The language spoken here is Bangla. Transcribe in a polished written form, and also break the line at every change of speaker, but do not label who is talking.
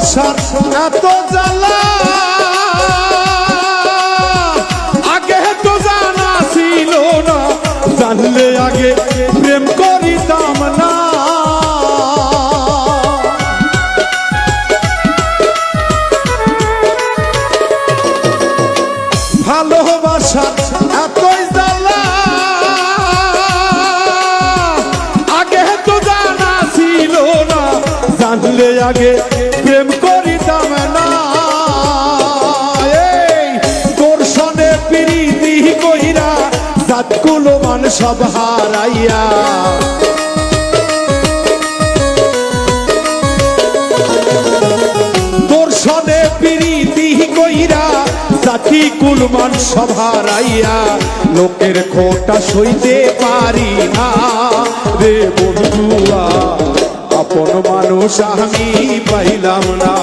ভালোবাসার এত জ্বালা আগে তো জানা ছিল না, জানলে আগে প্রেম করিতাম না। ভালোবাসার এতই জ্বালা আগে তো জানা ছিল না, জানলে আগে প্রেম করিতাম না। এই দর্শনে প্রীতি কইরা জাতকুলো মান সব হারাইয়া, দর্শনে প্রীতি কইরা জাতি কুলমান সব হারাইয়া, লোকের খোটা সইতে পারি না রে বন্ধুয়া, আপন মানুষ আমি পাইলাম না।